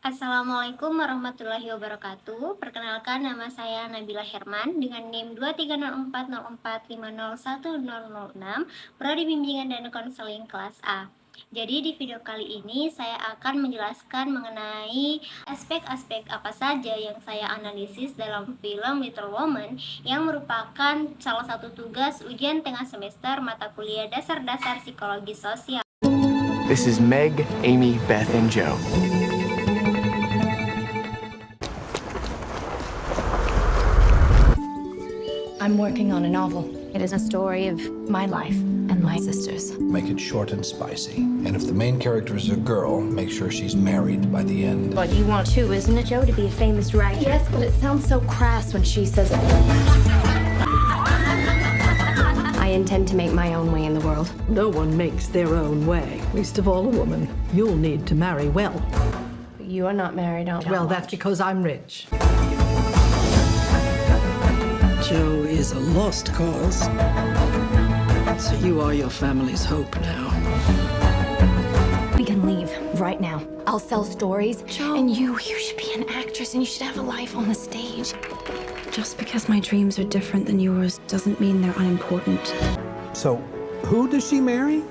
Assalamualaikum warahmatullahi wabarakatuh. Perkenalkan, nama saya Nabila Herman dengan NIM 230404501006, Prodi Bimbingan dan Konseling kelas A. Jadi di video kali ini saya akan menjelaskan mengenai aspek-aspek apa saja yang saya analisis dalam film Little Woman yang merupakan salah satu tugas ujian tengah semester mata kuliah dasar-dasar psikologi sosial. This is Meg, Amy, Beth, and Joe. I'm working on a novel. It is a story of my life and my sister's. Make it short and spicy. And if the main character is a girl, make sure she's married by the end. What you want too, isn't it, Joe, to be a famous writer? Yes, but it sounds so crass when she says it. I intend to make my own way in the world. No one makes their own way, least of all a woman. You'll need to marry well. But you are not married, aren't you? Well, that's because I'm rich. Joe is a lost cause. So you are your family's hope now. We can leave right now. I'll sell stories. Joe. And you should be an actress and you should have a life on the stage. Just because my dreams are different than yours doesn't mean they're unimportant. So, who does she marry?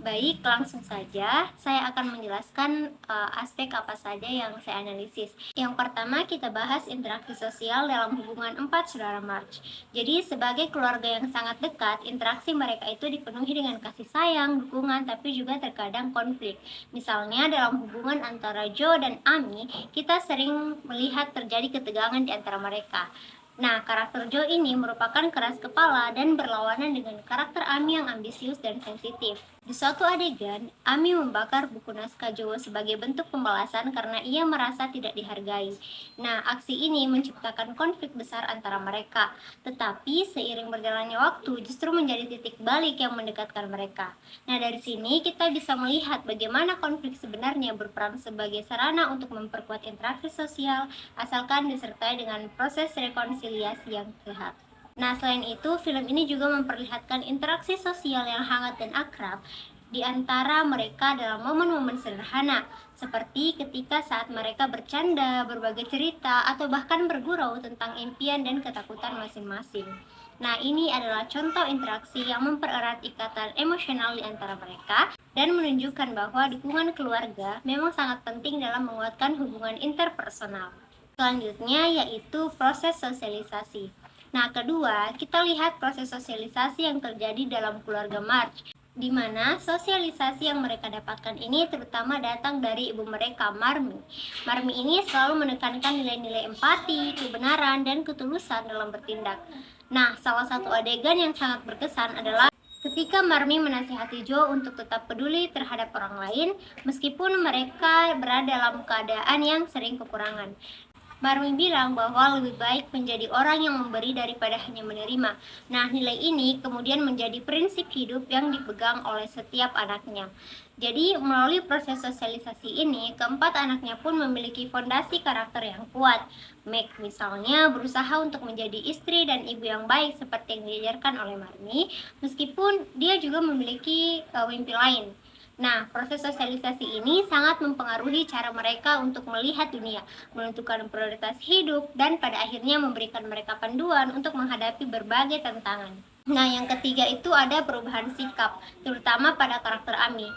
Baik, langsung saja saya akan menjelaskan aspek apa saja yang saya analisis. Yang pertama, kita bahas interaksi sosial dalam hubungan 4 saudara March. Jadi sebagai keluarga yang sangat dekat, interaksi mereka itu dipenuhi dengan kasih sayang, dukungan, tapi juga terkadang konflik. Misalnya dalam hubungan antara Joe dan Amy, kita sering melihat terjadi ketegangan di antara mereka. Nah, karakter Joe ini merupakan keras kepala dan berlawanan dengan karakter Amy yang ambisius dan sensitif. Di suatu adegan, Amy membakar buku naskah Joe sebagai bentuk pembalasan karena ia merasa tidak dihargai. Nah, aksi ini menciptakan konflik besar antara mereka. Tetapi seiring berjalannya waktu justru menjadi titik balik yang mendekatkan mereka. Nah, dari sini kita bisa melihat bagaimana konflik sebenarnya berperan sebagai sarana untuk memperkuat interaksi sosial, asalkan disertai dengan proses rekonsiliasi yang sehat. Nah, selain itu, film ini juga memperlihatkan interaksi sosial yang hangat dan akrab di antara mereka dalam momen-momen sederhana, seperti ketika saat mereka bercanda, berbagi cerita, atau bahkan bergurau tentang impian dan ketakutan masing-masing. Nah, ini adalah contoh interaksi yang mempererat ikatan emosional di antara mereka dan menunjukkan bahwa dukungan keluarga memang sangat penting dalam menguatkan hubungan interpersonal. Selanjutnya yaitu proses sosialisasi. Nah, kedua, kita lihat proses sosialisasi yang terjadi dalam keluarga March, di mana sosialisasi yang mereka dapatkan ini terutama datang dari ibu mereka, Marmee. Marmee ini selalu menekankan nilai-nilai empati, kebenaran, dan ketulusan dalam bertindak. Nah, salah satu adegan yang sangat berkesan adalah ketika Marmee menasihati Joe untuk tetap peduli terhadap orang lain, meskipun mereka berada dalam keadaan yang sering kekurangan. Marmee bilang bahwa lebih baik menjadi orang yang memberi daripada hanya menerima. Nah, nilai ini kemudian menjadi prinsip hidup yang dipegang oleh setiap anaknya. Jadi, melalui proses sosialisasi ini, keempat anaknya pun memiliki fondasi karakter yang kuat. Meg misalnya berusaha untuk menjadi istri dan ibu yang baik seperti yang diajarkan oleh Marmee, meskipun dia juga memiliki mimpi lain. Nah, proses sosialisasi ini sangat mempengaruhi cara mereka untuk melihat dunia, menentukan prioritas hidup, dan pada akhirnya memberikan mereka panduan untuk menghadapi berbagai tantangan. Nah, yang ketiga itu ada perubahan sikap, terutama pada karakter Amy.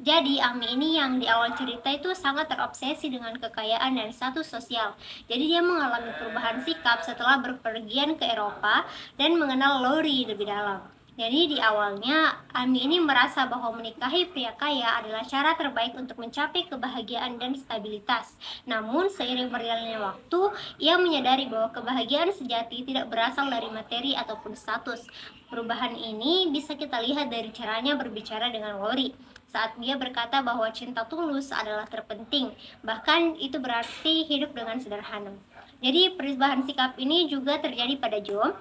Jadi, Amy ini yang di awal cerita itu sangat terobsesi dengan kekayaan dan status sosial. Jadi, dia mengalami perubahan sikap setelah berpergian ke Eropa dan mengenal Laurie lebih dalam. Jadi di awalnya, Amy ini merasa bahwa menikahi pria kaya adalah cara terbaik untuk mencapai kebahagiaan dan stabilitas. Namun seiring berjalannya waktu, ia menyadari bahwa kebahagiaan sejati tidak berasal dari materi ataupun status. Perubahan ini bisa kita lihat dari caranya berbicara dengan Laurie. Saat dia berkata bahwa cinta tulus adalah terpenting, bahkan itu berarti hidup dengan sederhana. Jadi perubahan sikap ini juga terjadi pada Joe,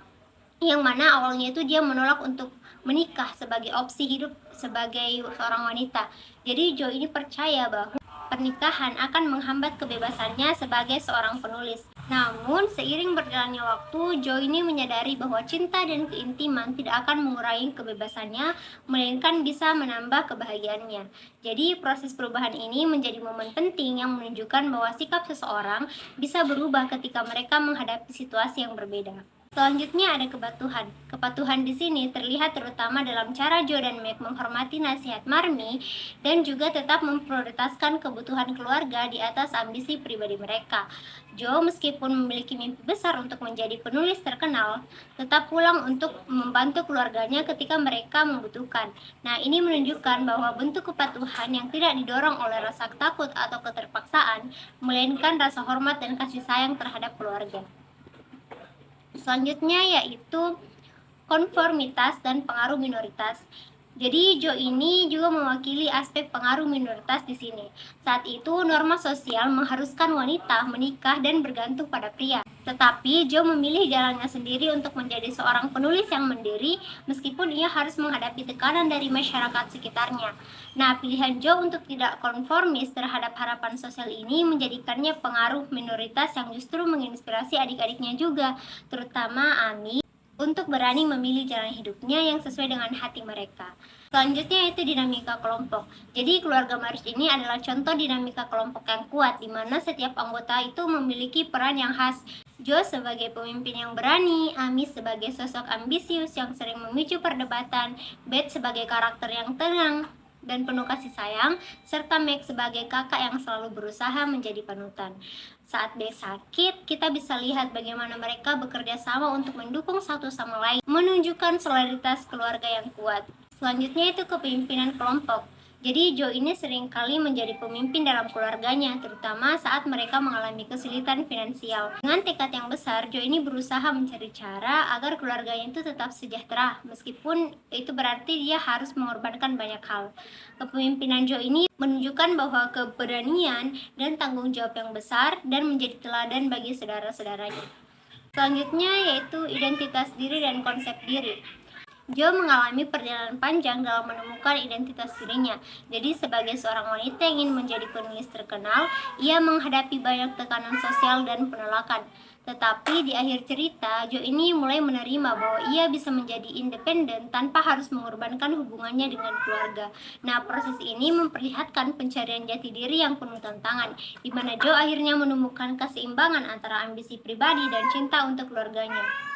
yang mana awalnya itu dia menolak untuk menikah sebagai opsi hidup sebagai seorang wanita. Jadi Joe ini percaya bahwa pernikahan akan menghambat kebebasannya sebagai seorang penulis. Namun, seiring berjalannya waktu, Joe ini menyadari bahwa cinta dan keintiman tidak akan mengurangi kebebasannya, melainkan bisa menambah kebahagiaannya. Jadi, proses perubahan ini menjadi momen penting yang menunjukkan bahwa sikap seseorang bisa berubah ketika mereka menghadapi situasi yang berbeda. Selanjutnya ada kepatuhan. Kepatuhan di sini terlihat terutama dalam cara Joe dan Meg menghormati nasihat Marmee dan juga tetap memprioritaskan kebutuhan keluarga di atas ambisi pribadi mereka. Joe meskipun memiliki mimpi besar untuk menjadi penulis terkenal, tetap pulang untuk membantu keluarganya ketika mereka membutuhkan. Nah, ini menunjukkan bahwa bentuk kepatuhan yang tidak didorong oleh rasa takut atau keterpaksaan, melainkan rasa hormat dan kasih sayang terhadap keluarga. Selanjutnya yaitu konformitas dan pengaruh minoritas. Jadi Joe ini juga mewakili aspek pengaruh minoritas di sini. Saat itu norma sosial mengharuskan wanita menikah dan bergantung pada pria. Tetapi Joe memilih jalannya sendiri untuk menjadi seorang penulis yang mandiri meskipun ia harus menghadapi tekanan dari masyarakat sekitarnya. Nah, pilihan Joe untuk tidak konformis terhadap harapan sosial ini menjadikannya pengaruh minoritas yang justru menginspirasi adik-adiknya juga, terutama Amy, untuk berani memilih jalan hidupnya yang sesuai dengan hati mereka. Selanjutnya yaitu dinamika kelompok. Jadi keluarga March ini adalah contoh dinamika kelompok yang kuat di mana setiap anggota itu memiliki peran yang khas. Joe sebagai pemimpin yang berani, Amy sebagai sosok ambisius yang sering memicu perdebatan, Beth sebagai karakter yang tenang dan penuh kasih sayang, serta Meg sebagai kakak yang selalu berusaha menjadi panutan. Saat Beth sakit, kita bisa lihat bagaimana mereka bekerja sama untuk mendukung satu sama lain, menunjukkan solidaritas keluarga yang kuat. Selanjutnya itu kepemimpinan kelompok. Jadi Joe ini seringkali menjadi pemimpin dalam keluarganya, terutama saat mereka mengalami kesulitan finansial. Dengan tekad yang besar, Joe ini berusaha mencari cara agar keluarganya itu tetap sejahtera, meskipun itu berarti dia harus mengorbankan banyak hal. Kepemimpinan Joe ini menunjukkan bahwa keberanian dan tanggung jawab yang besar dan menjadi teladan bagi saudara-saudaranya. Selanjutnya yaitu identitas diri dan konsep diri. Joe mengalami perjalanan panjang dalam menemukan identitas dirinya. Jadi sebagai seorang wanita yang ingin menjadi penulis terkenal, ia menghadapi banyak tekanan sosial dan penolakan. Tetapi di akhir cerita, Joe ini mulai menerima bahwa ia bisa menjadi independen tanpa harus mengorbankan hubungannya dengan keluarga. Nah, proses ini memperlihatkan pencarian jati diri yang penuh tantangan, di mana Joe akhirnya menemukan keseimbangan antara ambisi pribadi dan cinta untuk keluarganya.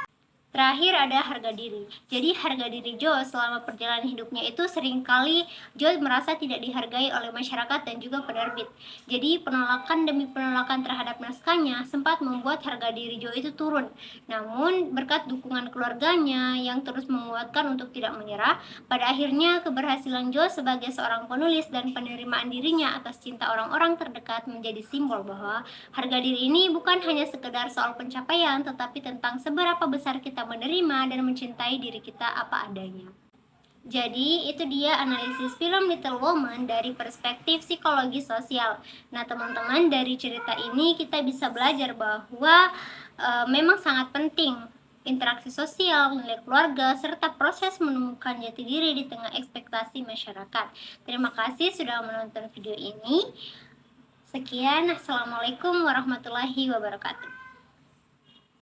Terakhir ada harga diri. Jadi harga diri Joe selama perjalanan hidupnya itu seringkali Joe merasa tidak dihargai oleh masyarakat dan juga penerbit. Jadi penolakan demi penolakan terhadap naskahnya sempat membuat harga diri Joe itu turun. Namun berkat dukungan keluarganya yang terus menguatkan untuk tidak menyerah, pada akhirnya keberhasilan Joe sebagai seorang penulis dan penerimaan dirinya atas cinta orang-orang terdekat menjadi simbol bahwa harga diri ini bukan hanya sekedar soal pencapaian, tetapi tentang seberapa besar kita menerima dan mencintai diri kita apa adanya. Jadi itu dia analisis film Little Woman dari perspektif psikologi sosial. Nah teman-teman, dari cerita ini kita bisa belajar bahwa memang sangat penting interaksi sosial, nilai keluarga, serta proses menemukan jati diri di tengah ekspektasi masyarakat. Terima kasih sudah menonton video ini. Sekian, Assalamualaikum warahmatullahi wabarakatuh.